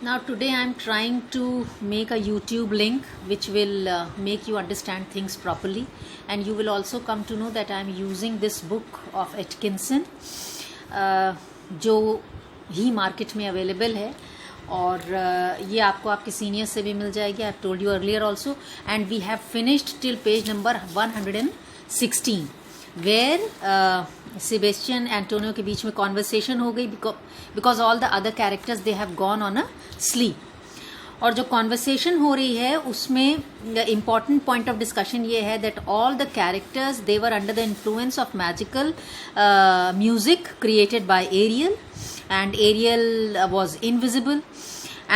Now today I am trying to make a YouTube link which will make you understand things properly, and you will also come to know that I am using this book of Atkinson जो ही market में available है और ये आपको आपके senior से भी मिल जाएगी. I told you earlier also and we have finished till page number 116 where Sebastian Antonio के बीच में कॉन्वर्सेशन हो गई because all the other characters they have gone on a sleep. और जो कॉन्वर्सेशन हो रही है उसमें इम्पॉर्टेंट पॉइंट ऑफ डिस्कशन ये है that all the characters they were under the influence of magical music created by Ariel and Ariel was invisible,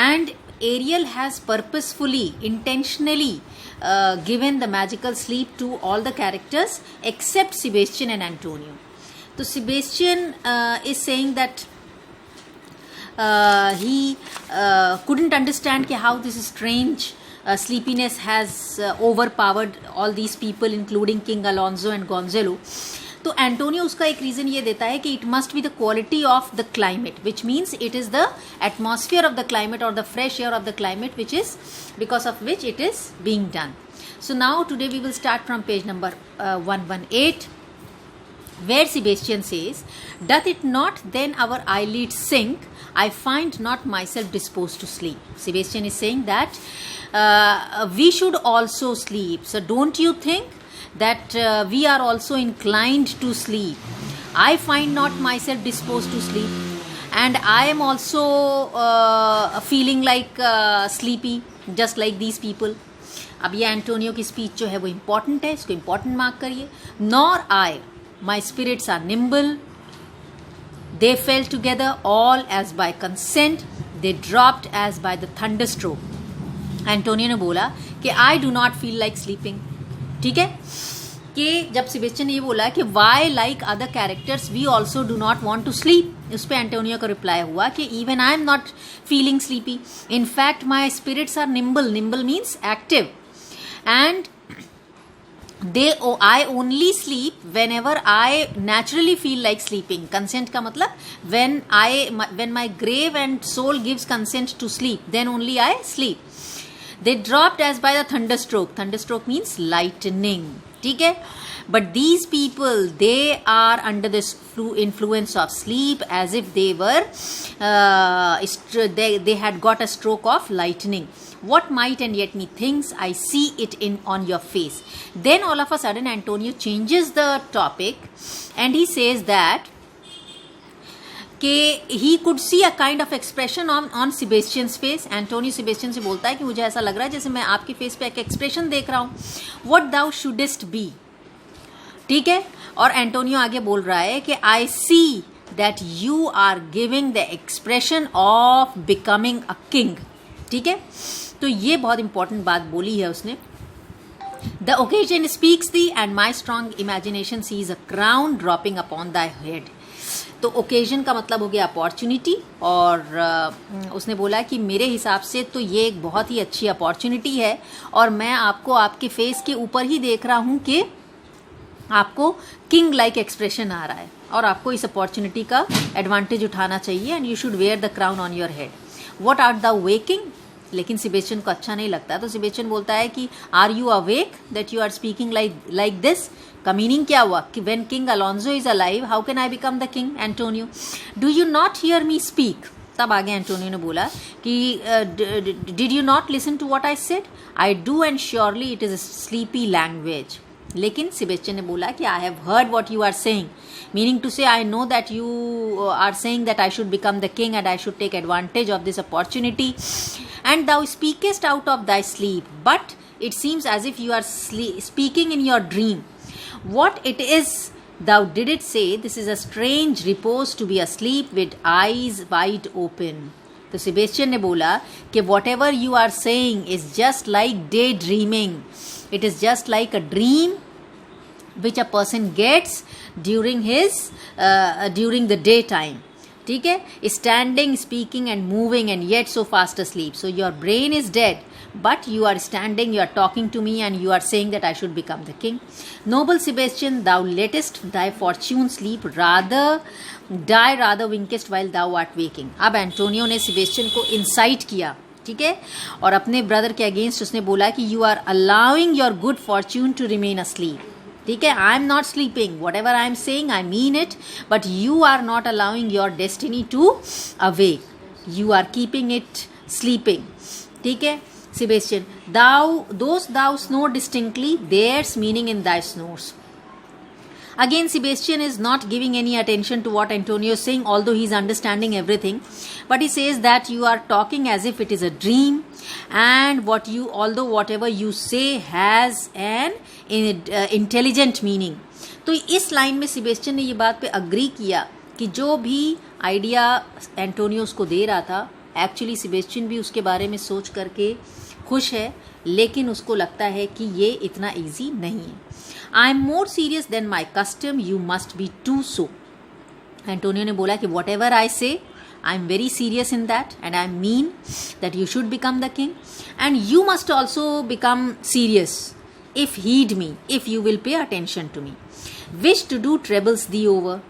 and Ariel has purposefully, intentionally given the magical sleep to all the characters except Sebastian and Antonio. So Sebastian is saying that he couldn't understand how this strange sleepiness has overpowered all these people including King Alonso and Gonzalo. तो Antonio उसका एक reason ये देता है कि it must be the quality of the climate which means it is the atmosphere of the climate और the fresh air of the climate which is because of which it is being done. So now today we will start from page number 118 where Sebastian says, doth it not then our eyelids sink? I find not myself disposed to sleep. Sebastian is saying that we should also sleep. So don't you think that we are also inclined to sleep? I find not myself disposed to sleep, and I am also feeling like sleepy just like these people. अब ये Antonio की speech जो है वो important है, इसको important mark करिए. Nor I my spirits are nimble, they fell together all as by consent, they dropped as by the thunderstroke. Antonio ने बोला कि I do not feel like sleeping. ठीक है, कि जब सेबेस्टियन ने ये बोला कि why like other characters we also do not want to sleep, उस पर एंटोनियो का रिप्लाई हुआ कि even I am not feeling sleepy, in fact my spirits are nimble. Nimble means active, and I only sleep whenever I naturally feel like sleeping. Consent का मतलब when my grave and soul gives consent to sleep, then only I sleep. They dropped as by the thunderstroke. Thunderstroke means lightning. ठीक है, but these people they are under this influence of sleep as if they were they had got a stroke of lightning. What might and yet me thinks I see it on your face. Then all of a sudden Antonio changes the topic and he says that he could see a kind of expression on Sebastian's face. Antonio Sebastian से बोलता है कि मुझे ऐसा लग रहा है जैसे मैं आपके फेस पे एक एक्सप्रेशन देख रहा हूँ. What thou shouldest be. ठीक है, और एंटोनियो आगे बोल रहा है कि I see that you are giving the expression of becoming a king. ठीक है, तो ये बहुत इंपॉर्टेंट बात बोली है उसने. The occasion speaks thee and my strong imagination sees a crown dropping upon thy head. तो ओकेजन का मतलब हो गया अपॉर्चुनिटी, और उसने बोला कि मेरे हिसाब से तो ये एक बहुत ही अच्छी अपॉर्चुनिटी है और मैं आपको आपके फेस के ऊपर ही देख रहा हूँ कि आपको किंग लाइक एक्सप्रेशन आ रहा है और आपको इस अपॉर्चुनिटी का एडवांटेज उठाना चाहिए. And you should wear the crown on your head. What are the waking. लेकिन सेबेस्टियन को अच्छा नहीं लगता, तो सेबेस्टियन बोलता है कि are you awake that you are speaking like this. का मीनिंग क्या हुआ कि when king Alonso is alive how can I become the king. Antonio, do you not hear me speak. तब आगे एंटोनियो ने बोला कि did you not listen to what I said. I do and surely it is a sleepy language. लेकिन Sebastian ने बोला कि I have heard what you are saying, meaning to say I know that you are saying that I should become the king and I should take advantage of this opportunity, and thou speakest out of thy sleep, but it seems as if you are speaking in your dream. What it is thou didst say, this is a strange repose to be asleep with eyes wide open. तो Sebastian ने बोला कि whatever you are saying is just like daydreaming. It is just like a dream which a person gets during the daytime. ठीक है, standing, speaking and moving and yet so fast asleep. So your brain is dead, but you are standing, you are talking to me and you are saying that I should become the king. Noble Sebastian, thou lettest thy fortune sleep rather die rather winkest while thou art waking. अब Antonio ने Sebastian को insight किया, ठीक है, और अपने brother के against उसने बोला कि you are allowing your good fortune to remain asleep, ठीक है, I am not sleeping, whatever I am saying I mean it, but you are not allowing your destiny to awake, you are keeping it sleeping, ठीक है. Sebastian, thou snore distinctly, there's meaning in thy snores. Again, Sebastian is not giving any attention to what Antonio is saying, although he is understanding everything. But he says that you are talking as if it is a dream, and although whatever you say has an intelligent meaning. तो इस line में Sebastian ने ये बात पे agree किया कि जो भी आइडिया एंटोनियो उसको दे रहा था, एक्चुअली सेबेस्टियन भी उसके बारे में सोच करके खुश है, लेकिन उसको लगता है कि ये इतना इजी नहीं है. I am more serious than my custom, you must be to so. Antonio ने बोला कि whatever I say, I am very serious in that, and I mean that you should become the king, and you must also become serious if heed me, if you will pay attention to me. Which to do trebles thee over,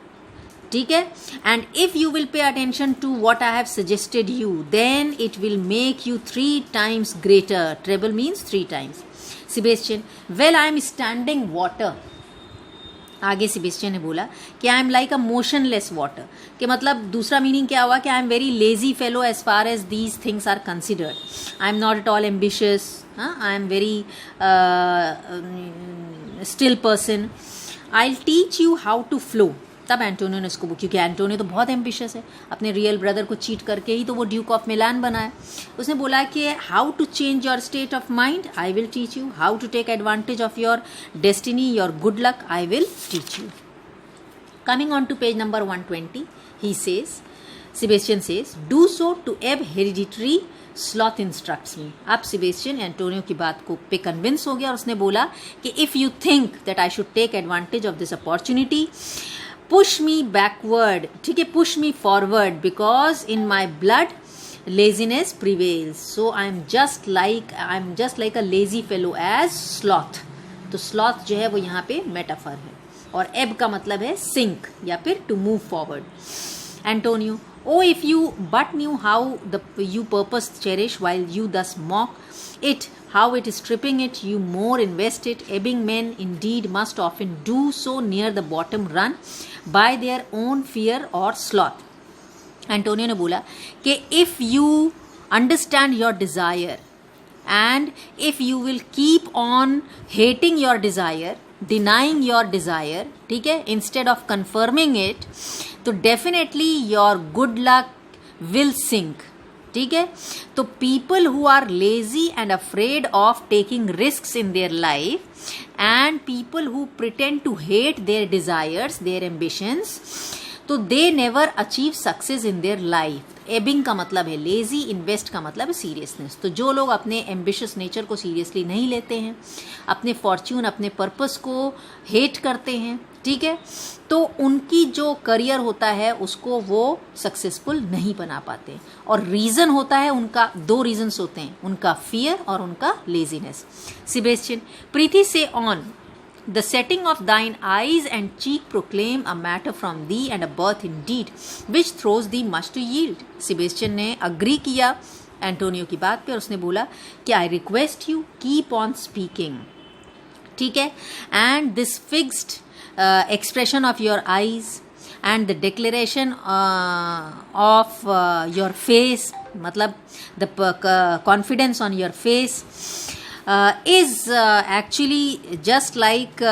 ठीक है, and if you will pay attention to what I have suggested you, then it will make you 3 times greater. Treble means 3 times. Sebastian, well I am standing water. आगे Sebastian ने बोला कि I am like a motionless water, कि मतलब दूसरा meaning क्या हुआ कि I am very lazy fellow as far as these things are considered. I am not at all ambitious, I am very still person. I will teach you how to flow. तब Antonio ने इसको, क्योंकि Antonio तो बहुत ambitious है, अपने real brother को cheat करके ही तो वो ड्यूक ऑफ मिलान बना है. उसने बोला कि how to change your state of mind, I will teach you. How to take advantage of your destiny, your good luck, I will teach you. Coming on to page number 120, he says, Sebastian says, do so to ebb hereditary sloth instructs me. अब Sebastian Antonio की बात को पे convince हो गया और उसने बोला कि if you think that I should take advantage of this opportunity, push me backward, ठीक है, push me forward, because in my blood laziness prevails, so I'm just like a lazy fellow as sloth. तो sloth जो है वो यहाँ पे metaphor है, और ebb का मतलब है sink या फिर to move forward. Antonio, oh if you but knew how you purpose cherish while you thus mock it, how it is stripping it, you more invest it. Ebbing men indeed must often do so near the bottom run by their own fear or sloth. Antonio ने बोला कि if you understand your desire and if you will keep on hating your desire, denying your desire, ठीक है, instead of confirming it, तो definitely your good luck will sink. ठीक है, तो people who are lazy and afraid of taking risks in their life and people who pretend to hate their desires, their ambitions, तो they never achieve success in their life. Ebbing का मतलब है lazy, invest का मतलब है seriousness. तो जो लोग अपने एम्बिशियस नेचर को सीरियसली नहीं लेते हैं, अपने फॉर्च्यून, अपने पर्पस को हेट करते हैं, ठीक है, तो उनकी जो करियर होता है उसको वो सक्सेसफुल नहीं बना पाते. और रीज़न होता है उनका, 2 रीजन्स होते हैं, उनका फियर और उनका laziness. Sebastian, prithee say on, the setting of thine eyes and cheek proclaim a matter from thee and a birth indeed which throes thee much to yield. Sebastian ने agree किया Antonio की बात पे और उसने बोला कि I request you keep on speaking, ठीक है, and this fixed expression of your eyes and the declaration of your face, मतलब the confidence on your face is actually just like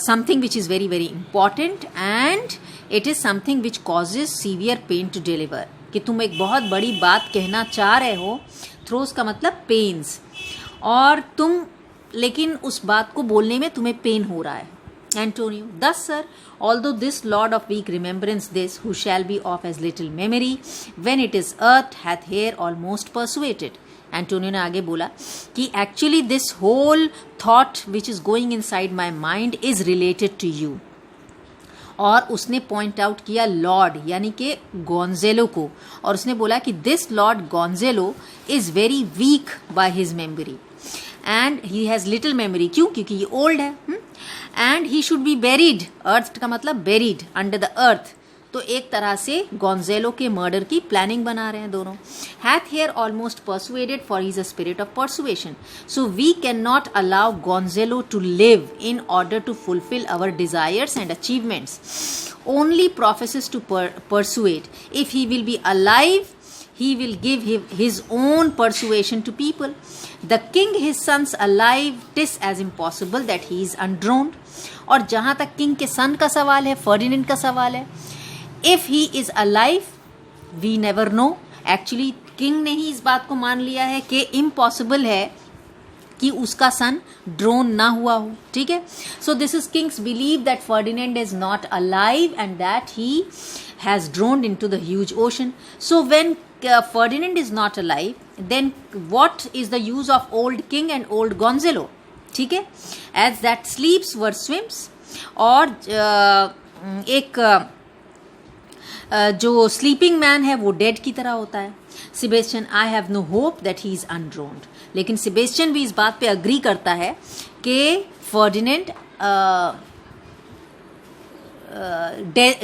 something which is very very important, and it is something which causes severe pain to deliver. कि तुम एक बहुत बड़ी बात कहना चाह रहे हो, थ्रोस का मतलब पेन्स, और तुम लेकिन उस बात को बोलने में तुम्हें पेन हो रहा है. Antonio, thus sir, although this lord of weak remembrance this, who shall be of as little memory, when it is earth hath here almost persuaded. Antonio ने आगे बोला कि actually this whole thought which is going inside my mind is related to you. और उसने point out किया Lord यानी कि गोंजेलो को, और उसने बोला कि this lord Gonzalo is very weak by his memory and he has little memory. क्यों? क्योंकि ये ओल्ड है. And he should be buried, अर्थ का मतलब बेरीड, अंडर द अर्थ, तो एक तरह से गोंजेलो के मर्डर की प्लानिंग बना रहे हैं दोनों. Hath here almost persuaded, for he is a spirit of persuasion. So we cannot allow Gonzalo to live in order to fulfill our desires and achievements. Only professes to persuade. If he will be alive, he will give his own persuasion to people. The king his sons alive, 'tis as impossible that he is undroned. और जहाँ तक king के सन का सवाल है, Ferdinand का सवाल है, if he is alive we never know. Actually king ने ही इस बात को मान लिया है कि इम्पॉसिबल है कि उसका सन ड्रोन ना हुआ हो. ठीक है. So this is king's believe that Ferdinand is not alive and that he has drowned into the huge ocean. So when Ferdinand is not alive, then what is the use of old king and old Gonzalo? ठीक है. As that sleeps were swims. और एक जो sleeping man है वो dead की तरह होता है. Sebastian, I have no hope that he is undrowned. लेकिन Sebastian भी इस बात पे अग्री करता है कि फर्डिनेंड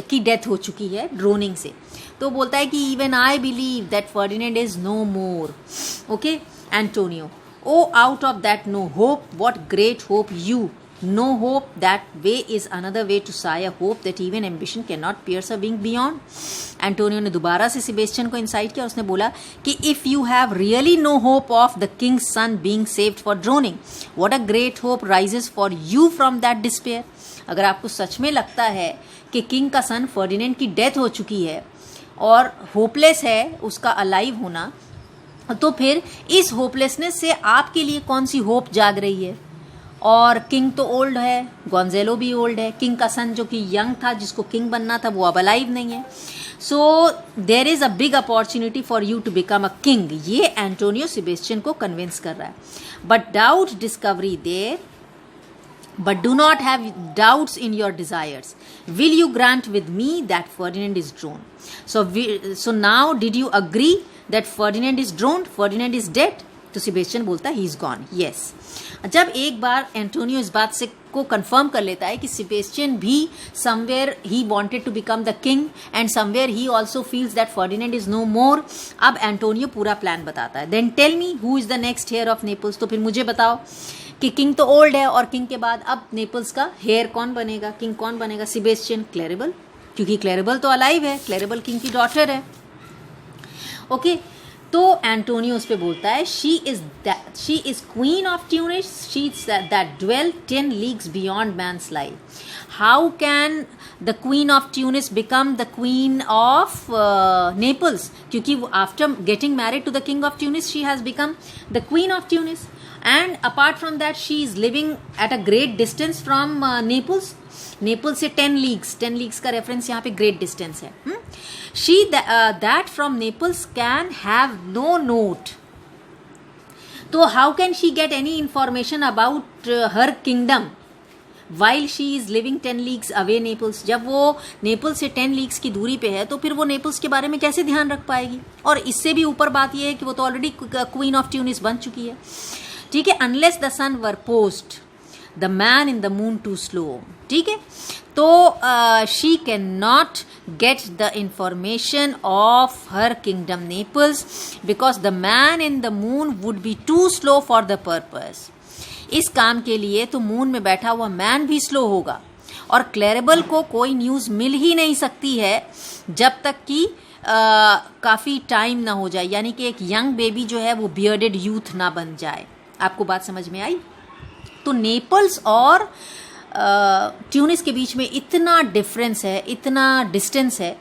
की डेथ हो चुकी है ड्रोनिंग से. तो बोलता है कि even I believe that Ferdinand is no more. Okay. Antonio, O out of that no hope what great hope you. No hope that way is another way to high a hope that even ambition can not pierce a wink beyond. Antonio ने दोबारा से Sebastian को insight किया. उसने बोला कि if you have really no hope of the king's son being saved for drowning, what a great hope rises for you from that despair. अगर आपको सच में लगता है कि किंग का सन फर्डिनेंड की डेथ हो चुकी है और होपलेस है उसका अलाइव होना, तो फिर इस होपलेसनेस से आपके लिए कौन सी होप जाग रही है. और किंग तो ओल्ड है, गोंजेलो भी ओल्ड है. किंग का सन जो कि यंग था, जिसको किंग बनना था, वो अब अलाइव नहीं है. So there is a big opportunity for you to become a king. ये एंटोनियो सेबेस्टियन को कन्विंस कर रहा है. But doubt discovery there, but do not have doubts in your desires. Will you grant with me that Ferdinand is drowned? So now did you agree that Ferdinand is drowned? Ferdinand is dead? तो Sebastian बोलता है he is gone. Yes. जब एक बार Antonio इस बात से को confirm कर लेता है कि सेबेस्टियन भी somewhere he wanted to become the king and somewhere he also feels that Ferdinand is no more. अब एंटोनियो पूरा प्लान बताता है. Then tell me who is the next heir of Naples? तो फिर मुझे बताओ कि किंग तो ओल्ड है और किंग के बाद अब नेपल्स का हेयर कौन बनेगा, किंग कौन बनेगा. सेबेस्टियन, क्लेरेबल, क्योंकि क्लेरेबल तो अलाइव है, क्लेरेबल किंग की डॉटर है. ओके. तो एंटोनियो उस पे बोलता है she is queen of Tunis, she is that dwell 10 leagues beyond man's life. How can the queen of Tunis become the queen of Naples? क्योंकि after getting married to the king of Tunis she has become the queen of Tunis. And apart from that, she is living at a great distance from Naples. Naples से 10 leagues. 10 leagues का reference यहाँ पे great distance है. She that from Naples can have no note. तो how can she get any information about her kingdom while she is living 10 leagues away Naples? जब वो Naples से 10 leagues की दूरी पे है तो फिर वो Naples के बारे में कैसे ध्यान रख पाएगी? और इससे भी ऊपर बात ये है कि वो तो ऑलरेडी क्वीन ऑफ ट्यूनिस बन चुकी है. ठीक है. Unless the sun were post the man in the moon too slow. ठीक है. तो she can not get the information of her kingdom Naples because the man in the moon would be too slow for the purpose. इस काम के लिए तो moon में बैठा हुआ मैन भी स्लो होगा और क्लेरेबल को कोई न्यूज़ मिल ही नहीं सकती है जब तक कि काफ़ी टाइम ना हो जाए, यानी कि एक यंग बेबी जो है वो बियर्डेड यूथ ना बन जाए. आपको बात समझ में आई? तो नेपल्स और ट्यूनिस के बीच में इतना डिफरेंस है, इतना डिस्टेंस है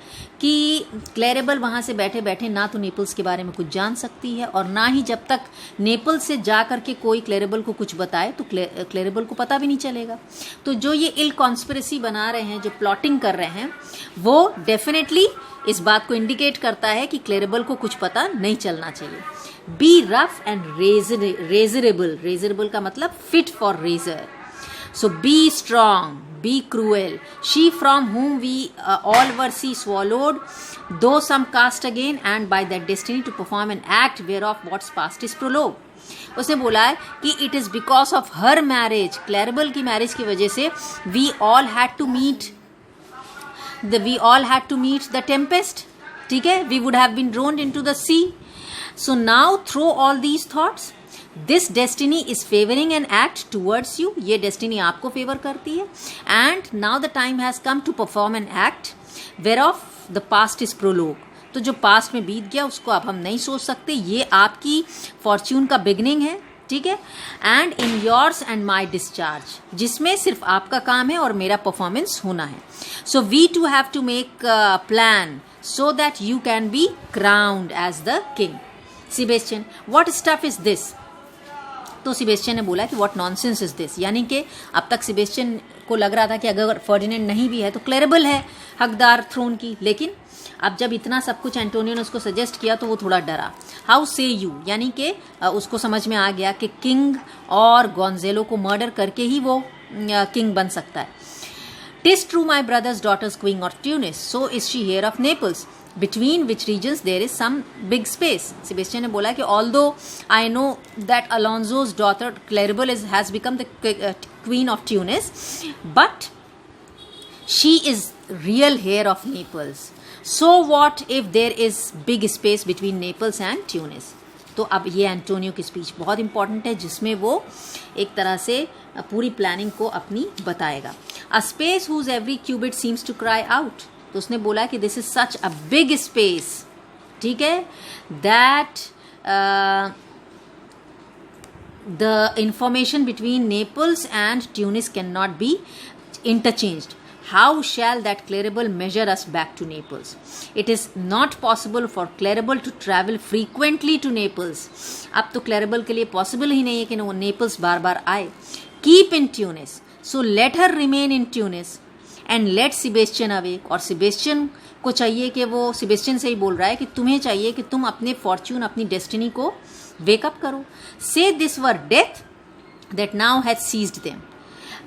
कि क्लेरेबल वहाँ से बैठे बैठे ना तो नेपल्स के बारे में कुछ जान सकती है और ना ही जब तक नेपल्स से जा कर के कोई क्लेरेबल को कुछ बताए तो क्लेरेबल को पता भी नहीं चलेगा. तो जो ये इल कॉन्स्पिरेसी बना रहे हैं, जो प्लॉटिंग कर रहे हैं, वो डेफिनेटली इस बात को इंडिकेट करता है कि क्लेरेबल को कुछ पता नहीं चलना चाहिए. Be rough and razorable. Razorable का मतलब fit for razor. So be strong, be cruel. She from whom we all were she swallowed, though some cast again, and by that destiny to perform an act whereof what's past is prologue. उसने बोला है कि it is because of her marriage, Claribel की marriage की वजह से we all had to meet we all had to meet the tempest. ठीक है, we would have been drowned into the sea. So now throw all these thoughts. This destiny is favoring an act towards you. ये destiny आपको favor करती है. And now the time has come to perform an act whereof the past is prologue. तो जो past में बीत गया उसको अब हम नहीं सोच सकते. ये आपकी फॉर्च्यून का बिगनिंग है. ठीक है. And in yours and my discharge, जिसमें सिर्फ आपका काम है और मेरा परफॉर्मेंस होना है. So we too have to make plan so that you can be crowned as the king. Sebastian, what stuff is this? तो सेबेस्टियन ने बोला कि व्हाट नॉनसेंस इज दिस. यानी कि अब तक सेबेस्टियन को लग रहा था कि अगर फर्डिनेंड नहीं भी है तो क्लेरेबल है हकदार थ्रोन की. लेकिन अब जब इतना सब कुछ एंटोनियो ने उसको सजेस्ट किया तो वो थोड़ा डरा. हाउ से यू, यानी कि उसको समझ में आ गया कि किंग और गोंजेलो को मर्डर करके ही वो किंग बन सकता है. TISS true my brothers daughters queen of Tunis, so is she hair of Naples, between which regions there is some big space. Sebastian ने बोला कि although I know that Alonso's daughter Claribel has become the queen of Tunis, but she is real heir of Naples. So what if there is big space between Naples and Tunis? तो अब ये Antonio की speech बहुत important है जिसमें वो एक तरह से पूरी प्लानिंग को अपनी बताएगा. A space whose every cubit seems to cry out. तो उसने बोला कि this is such a big space. ठीक है, that the information between Naples and Tunis can not be interchanged. How shall that Claribel measure us back to Naples? It is not possible for Claribel to travel frequently to Naples. अब तो क्लेरेबल के लिए possible ही नहीं है कि वो Naples बार बार आए. Keep in Tunis, so let her remain in Tunis and let Sebastian awake. और सेबेस्टियन को चाहिए कि वो, सेबेस्टियन से ही बोल रहा है कि तुम्हें चाहिए कि तुम अपने फॉर्च्यून, अपनी डेस्टिनी को वेकअप करो. Say this were death that now has seized them.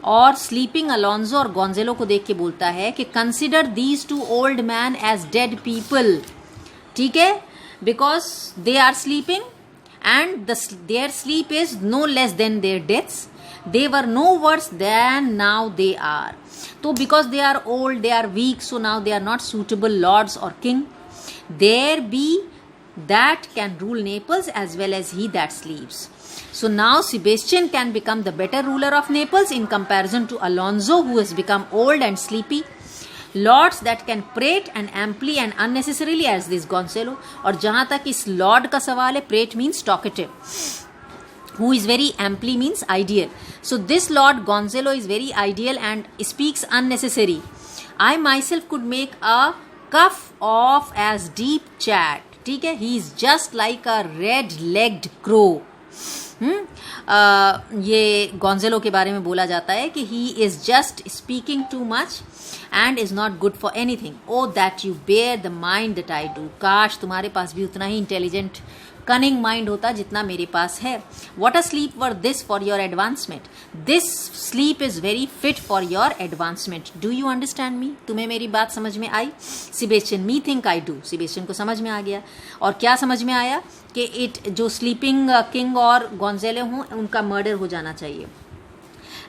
और स्लीपिंग अलोंजो और गोंजेलो को देख के बोलता है कि consider these two old man as dead people. ठीक है, because they are sleeping and their sleep is no less than their deaths. They were no worse than now they are. So because they are old, they are weak, so now they are not suitable lords or king. There be that can rule Naples as well as he that sleeps. So now Sebastian can become the better ruler of Naples in comparison to Alonso, who has become old and sleepy. Lords that can prate and amply and unnecessarily as this Gonzalo. और जहाँ तक इस lord का सवाल है, prate means talkative. Who is very amply means ideal. So this Lord Gonzalo is very ideal and speaks unnecessary. I myself could make a cuff of as deep chat. ठीक है, he is just like a red-legged crow. ये गोंजेलो के बारे में बोला जाता है कि he is just speaking too much and is not good for anything. Oh that you bear the mind that I do. काश तुम्हारे पास भी उतना ही इंटेलिजेंट कनिंग माइंड होता जितना मेरे पास है. What a sleep were this for your advancement. This sleep is very fit for your advancement. Do you understand me? तुम्हें मेरी बात समझ में आई? Sebastian, me think I do. Sebastian को समझ में आ गया. और क्या समझ में आया कि इट जो स्लीपिंग किंग और गोंजेलो हों उनका मर्डर हो जाना चाहिए.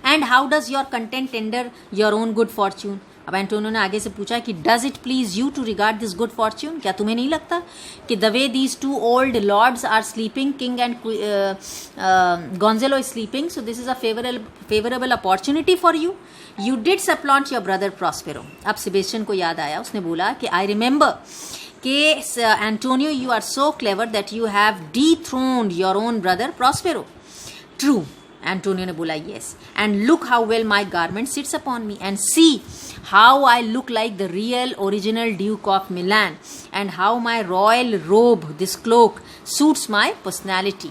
And how does your content tender your own good fortune. अब एंटोनियो ने आगे से पूछा कि does it please you to regard this good fortune. क्या तुम्हें नहीं लगता कि the way these two old lords are sleeping, king and Gonzalo is sleeping, so this is a favourable opportunity for you. You did supplant your brother Prospero. अब Sebastian को याद आया, उसने बोला कि आई रिमेंबर कि Antonio you are so clever that you have dethroned your own brother Prospero. True, Antonio ने बोला yes. And look how well my garment sits upon me and see how I look like the real original Duke of Milan and how my royal robe, this cloak, suits my personality.